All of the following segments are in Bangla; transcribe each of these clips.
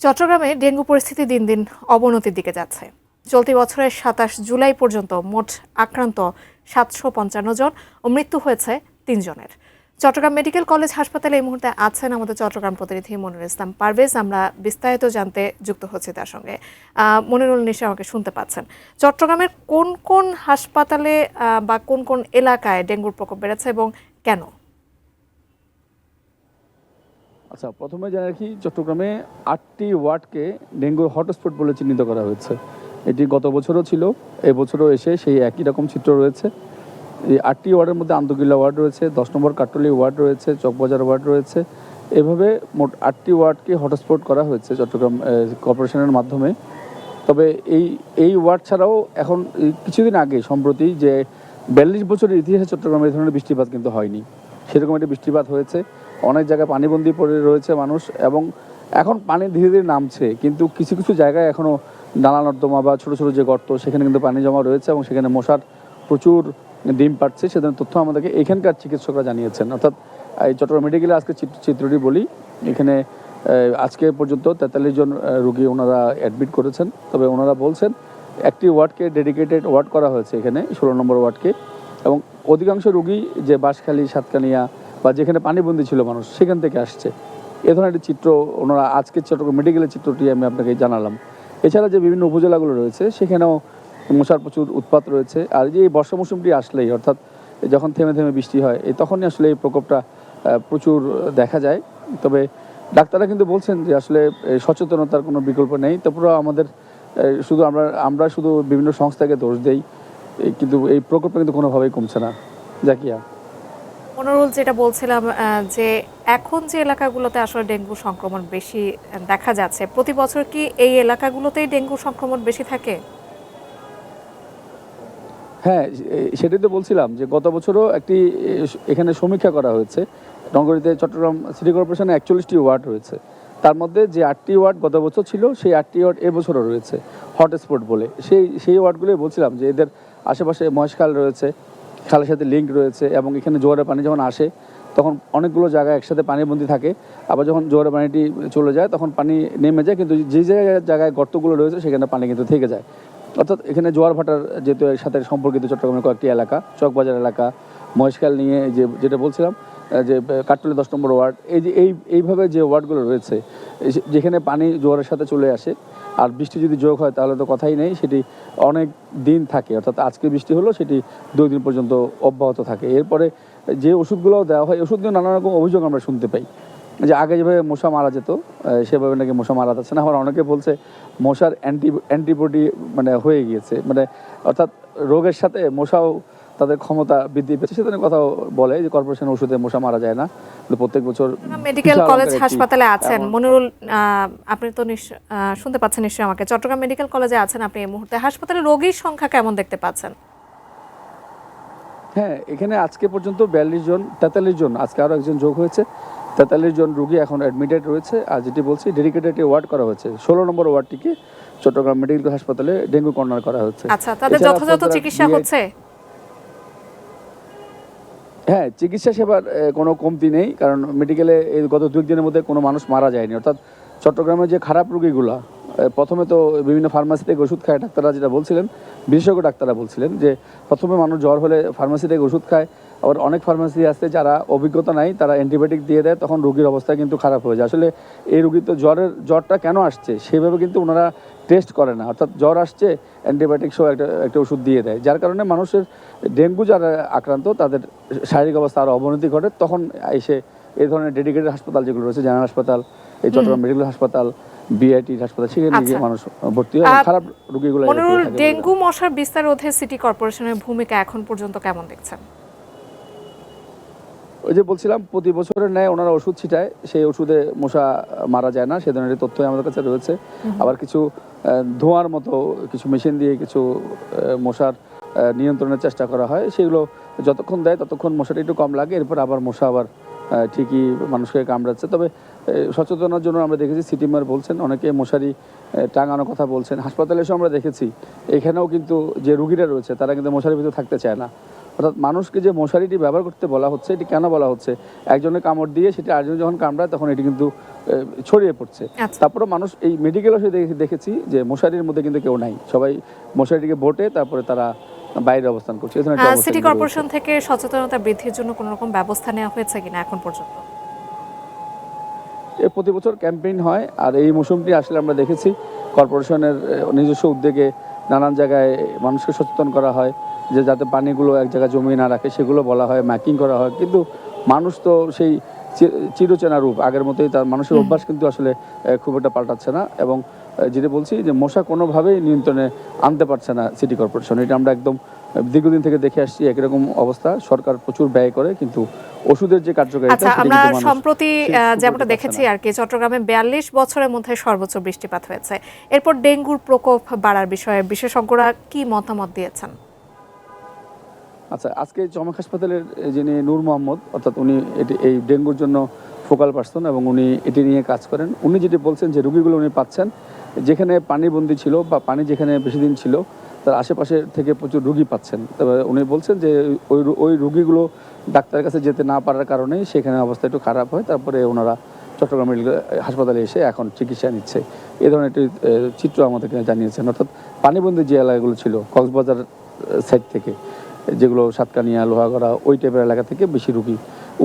চট্টগ্রামে ডেঙ্গু পরিস্থিতি দিন দিন অবনতির দিকে যাচ্ছে। চলতি বছরের ২৭ জুলাই পর্যন্ত মোট আক্রান্ত ৭৫৫ জন ও মৃত্যু হয়েছে ৩ জনের। চট্টগ্রাম মেডিকেল কলেজ হাসপাতালে এই মুহূর্তে আছেন আমাদের চট্টগ্রাম প্রতিনিধি মনিরুল ইসলাম পারভেজ। আমরা বিস্তারিত জানতে যুক্ত হচ্ছি তার সঙ্গে। মনিরুল, নিশ্চয়ই আমাকে শুনতে পাচ্ছেন। চট্টগ্রামের কোন কোন হাসপাতালে বা কোন কোন এলাকায় ডেঙ্গুর প্রকোপ বেড়েছে এবং কেন? আচ্ছা, প্রথমে জানা রাখি, চট্টগ্রামে ৮টি ওয়ার্ডকে ডেঙ্গুর হটস্পট বলে চিহ্নিত করা হয়েছে। এটি গত বছরও ছিল, এবছরও এসে সেই একই রকম চিত্র রয়েছে। এই ৮টি ওয়ার্ডের মধ্যে আন্দরকিল্লা ওয়ার্ড রয়েছে, ১০ নম্বর কাট্টলি ওয়ার্ড রয়েছে, চকবাজার ওয়ার্ড রয়েছে। এভাবে মোট ৮টি ওয়ার্ডকে হটস্পট করা হয়েছে চট্টগ্রাম কর্পোরেশনের মাধ্যমে। তবে এই ওয়ার্ড ছাড়াও এখন কিছুদিন আগে সম্প্রতি যে ৪২ বছরের ইতিহাসে চট্টগ্রামে এই ধরনের বৃষ্টিপাত কিন্তু হয়নি, সেরকম একটি বৃষ্টিপাত হয়েছে। অনেক জায়গায় পানিবন্দী পড়ে রয়েছে মানুষ, এবং এখন পানি ধীরে ধীরে নামছে, কিন্তু কিছু কিছু জায়গায় এখনও নালা নর্দমা বা ছোটো ছোটো যে গর্ত, সেখানে কিন্তু পানি জমা রয়েছে এবং সেখানে মশার প্রচুর ডিম পাচ্ছে। সেজন্য তথ্য আমাদেরকে এখানকার চিকিৎসকরা জানিয়েছেন। অর্থাৎ এই চট্টগ্রাম মেডিকেলে আজকে চিত্রটি বলি, এখানে আজকে পর্যন্ত ৪৩ জন রুগী ওনারা অ্যাডমিট করেছেন। তবে ওনারা বলছেন একটি ওয়ার্ডকে ডেডিকেটেড ওয়ার্ড করা হয়েছে এখানে, ১৬ নম্বর ওয়ার্ডকে, এবং অধিকাংশ রুগী যে বাঁশখালী, সাতকানিয়া বা যেখানে পানিবন্দী ছিল মানুষ, সেখান থেকে আসছে। এ ধরনের একটি চিত্র ওনারা আজকে চট্টগ্রাম মেডিকেলের চিত্রটি আমি আপনাকে জানালাম। এছাড়া যে বিভিন্ন উপজেলাগুলো রয়েছে সেখানেও মশার প্রচুর উৎপাত রয়েছে। আর যে এই বর্ষা মৌসুমটি আসলেই, অর্থাৎ যখন থেমে থেমে বৃষ্টি হয়, তখনই আসলে এই প্রকোপটা প্রচুর দেখা যায়। তবে ডাক্তাররা কিন্তু বলছেন যে আসলে সচেতনতার কোনো বিকল্প নেই। তারপরেও আমাদের আমরা শুধু বিভিন্ন সংস্থাকে দোষ দেই, কিন্তু এই প্রকোপটা কিন্তু কোনোভাবেই কমছে না। জাকিয়া, মনিরুল, যেটা বলছিলাম যে এখন যে এলাকাগুলোতে আসলে ডেঙ্গু সংক্রমণ বেশি দেখা যাচ্ছে, প্রতি বছর কি এই এলাকাগুলোতেই ডেঙ্গু সংক্রমণ বেশি থাকে? হ্যাঁ, সেটাই তো বলছিলাম যে গত বছরও একটি এখানে সমীক্ষা করা হয়েছে। নগরীতে চট্টগ্রাম সিটি কর্পোরেশনে ৪১টি ওয়ার্ড রয়েছে। তার মধ্যে যে ৮টি ওয়ার্ড গত বছর ছিল, সেই ৮টি ওয়ার্ড এবছরও রয়েছে হটস্পট বলে। সেই ওয়ার্ডগুলোই বলছিলাম যে এদের আশেপাশে মহেশখাল রয়েছে, খালের সাথে লিঙ্ক রয়েছে, এবং এখানে জোয়ারের পানি যখন আসে তখন অনেকগুলো জায়গায় একসাথে পানিবন্দী থাকে। আবার যখন জোয়ারের পানিটি চলে যায় তখন পানি নেমে যায়, কিন্তু যে জায়গায় গর্তগুলো রয়েছে সেখানে পানি কিন্তু থেকে যায়। অর্থাৎ এখানে জোয়ার ভাটার যেহেতু এর সাথে সম্পর্কিত চট্টগ্রামের কয়েকটি এলাকা, চকবাজার এলাকা, মহেশখাল নিয়ে যেটা বলছিলাম, যে কাট্টলি ১০ নম্বর ওয়ার্ড, এইভাবে যে ওয়ার্ডগুলো রয়েছে যেখানে পানি জোয়ারের সাথে চলে আসে, আর বৃষ্টি যদি যোগ হয় তাহলে তো কথাই নেই, সেটি অনেক দিন থাকে। অর্থাৎ আজকে বৃষ্টি হলো, সেটি ২ দিন পর্যন্ত অব্যাহত থাকে। এরপরে যে ওষুধগুলোও দেওয়া হয়, ওষুধ নিয়ে নানা রকম অভিযোগ আমরা শুনতে পাই, যে আগে যেভাবে মশা মারা যেত সেভাবে নাকি মশা মারা যাচ্ছে না। আবার অনেকে বলছে মশার অ্যান্টিবডি মানে হয়ে গিয়েছে, মানে অর্থাৎ রোগের সাথে মশাও তাদের ক্ষমতা বৃদ্ধি পেয়েছে। সেখানে কথাও বলে যে কর্পোরেশনের ওষুধে মশা মারা যায় না, কিন্তু প্রত্যেক বছর মেডিকেল কলেজ হাসপাতালে আছেন মনিরুল, আপনি তো শুনতে পাচ্ছেন নিশ্চয়ই আমাকে। চট্টগ্রাম মেডিকেল কলেজে আছেন আপনি এই মুহূর্তে। হাসপাতালে রোগীর সংখ্যা কেমন দেখতে পাচ্ছেন? হ্যাঁ, এখানে আজকে পর্যন্ত ৪২ জন, ৪৩ জন, আজকে আরও একজন যোগ হয়েছে। ৪৩ জন রুগী এখন অ্যাডমিটেড রয়েছে। আর যেটি বলছি, ডেডিকেটেড ওয়ার্ড করা হয়েছে ১৬ নম্বর ওয়ার্ডটিকে চট্টগ্রাম মেডিকেল হাসপাতালে ডেঙ্গু কর্নার করা হচ্ছে। আচ্ছা, তাদের যথাযথ চিকিৎসা হচ্ছে? হ্যাঁ, চিকিৎসা সেবার কোনো কমতি নেই, কারণ মেডিকেলে এই গত ২ দিনের মধ্যে কোনো মানুষ মারা যায়নি। অর্থাৎ চট্টগ্রামের যে খারাপ রোগীগুলা, প্রথমে তো বিভিন্ন ফার্মাসি থেকে ওষুধ খায়, ডাক্তাররা যেটা বলছিলেন, বিশেষজ্ঞ ডাক্তাররা বলছিলেন যে প্রথমে মানুষ জ্বর হলে ফার্মাসি থেকে ওষুধ খায়। আবার অনেক ফার্মাসি আছে যারা অভিজ্ঞতা নাই, তারা অ্যান্টিবায়োটিক দিয়ে দেয়, তখন রোগীর অবস্থা কিন্তু খারাপ হয়ে যায়। আসলে এই রোগী তো জ্বরটা কেন আসছে সেভাবে কিন্তু ওনারা টেস্ট করে না। অর্থাৎ জ্বর আসছে, অ্যান্টিবায়োটিক সহ একটা ওষুধ দিয়ে দেয়, যার কারণে মানুষের ডেঙ্গু যারা আক্রান্ত তাদের শারীরিক অবস্থা আরও অবনতি ঘটে। তখন এসে এই ধরনের ডেডিকেটেড হাসপাতাল যেগুলো রয়েছে, জেনারেল হাসপাতাল, এই চট্টগ্রাম মেডিকেল হাসপাতাল, বিআইটি হাসপাতাল, সেখানে গিয়ে মানুষ ভর্তি হয়। খারাপ রোগীগুলো। ডেঙ্গু মশার বিস্তার রোধে সিটি কর্পোরেশনের ভূমিকা এখন পর্যন্ত কেমন দেখছেন? ওই যে বলছিলাম, প্রতি বছরের ন্যায় ওনারা ওষুধ ছিটায়, সেই ওষুধে মশা মারা যায় না, সে ধরনের তথ্যই আমাদের কাছে রয়েছে। আবার কিছু ধোঁয়ার মতো কিছু মেশিন দিয়ে কিছু মশার নিয়ন্ত্রণের চেষ্টা করা হয়। সেগুলো যতক্ষণ দেয় ততক্ষণ মশাটা একটু কম লাগে, এরপর আবার মশা আবার ঠিকই মানুষকে কামড়াচ্ছে। তবে সচেতনার জন্য আমরা দেখেছি সিটি মেয়র বলছেন অনেকে মশারি টাঙানোর কথা বলছেন। হাসপাতালে এসে আমরা দেখেছি এখানেও কিন্তু যে রুগীরা রয়েছে তারা কিন্তু মশারির ভিতরে থাকতে চায় না, অর্থাৎ মানুষকে যে মশারিটি ব্যবহার করতে বলা হচ্ছে, এটি কেন বলা হচ্ছে? একজনের কামড় দিয়ে সেটা আরেকজন যখন কামড়ায় তখন এটি কিন্তু ছড়িয়ে পড়ছে। আচ্ছা। তারপরে মানুষ এই মেডিকেল এসে দেখেছি যে মশারির মধ্যে কিন্তু কেউ নাই, সবাই মশারিটিকে বোটে তারপরে তারা বাইরে অবস্থান করছে। এই ধরনের একটা অবস্থা সিটি কিন্তু কর্পোরেশন রয়েছে। থেকে সচেতনতা বৃদ্ধির জন্য কোনো রকম ব্যবস্থা নেওয়া হয়েছে কিনা এখন পর্যন্ত? প্রতি বছর ক্যাম্পেইন হয়, আর এই মৌসুমটি আসলে আমরা দেখেছি কর্পোরেশনের নিজস্ব উদ্যোগে নানান জায়গায় মানুষকে সচেতন করা হয় যে যাতে পানিগুলো এক জায়গায় জমিয়ে না রাখে, সেগুলো বলা হয়, ম্যাকিং করা হয়। কিন্তু মানুষ তো সেই চিরচেনা রূপ আগের মতোই, তার মানুষের অভ্যাস কিন্তু আসলে খুব একটা পাল্টাচ্ছে না। এবং যেটা বলছি যে মশা কোনোভাবেই নিয়ন্ত্রণে আনতে পারছে না সিটি কর্পোরেশন। এটা আমরা একদম দীর্ঘদিন থেকে দেখে আসছি। একই রকম অবস্থা, সরকার প্রচুর ব্যয় করে কিন্তু ওষুধের যে কার্যকারিতা আচ্ছা, সেটা আমরা কিন্তু মানুষ সম্প্রতি সেই যেমনটা সুফলটি দেখেছি পাচ্ছে না। আর কি, চট্টগ্রামে ৪২ বছরের মধ্যে সর্বোচ্চ বৃষ্টিপাত হয়েছে। এরপর ডেঙ্গুর প্রকোপ বাড়ার বিষয়ে বিশেষজ্ঞরা কি মতামত দিয়েছেন? আচ্ছা, আজকে চমেক হাসপাতালের যিনি নূর মোহাম্মদ, অর্থাৎ উনি এই ডেঙ্গুর জন্য ফোকাল পার্সন এবং উনি এটি নিয়ে কাজ করেন। উনি যেটি বলছেন যে রুগীগুলো উনি পাচ্ছেন যেখানে পানিবন্দী ছিল বা পানি যেখানে বেশি দিন ছিল তার আশেপাশে থেকে প্রচুর রুগী পাচ্ছেন। তবে উনি বলছেন যে ওই রুগীগুলো ডাক্তারের কাছে যেতে না পারার কারণে সেখানে অবস্থা একটু খারাপ হয়, তারপরে ওনারা চট্টগ্রাম মেডিকেল হাসপাতালে এসে এখন চিকিৎসা নিচ্ছে। এ ধরনের একটি চিত্র আমাদেরকে জানিয়েছেন। অর্থাৎ পানিবন্দী যে এলাকাগুলো ছিল কক্সবাজার সাইড থেকে, যেগুলো সাতকানিয়া, লোহাগড়া, ওই টাইপের এলাকা থেকে বেশি রুগী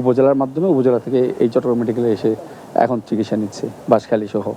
উপজেলার মাধ্যমে উপজেলা থেকে এই চট্টগ্রাম মেডিকেলে এসে এখন চিকিৎসা নিচ্ছে, বাঁশখালী সহ।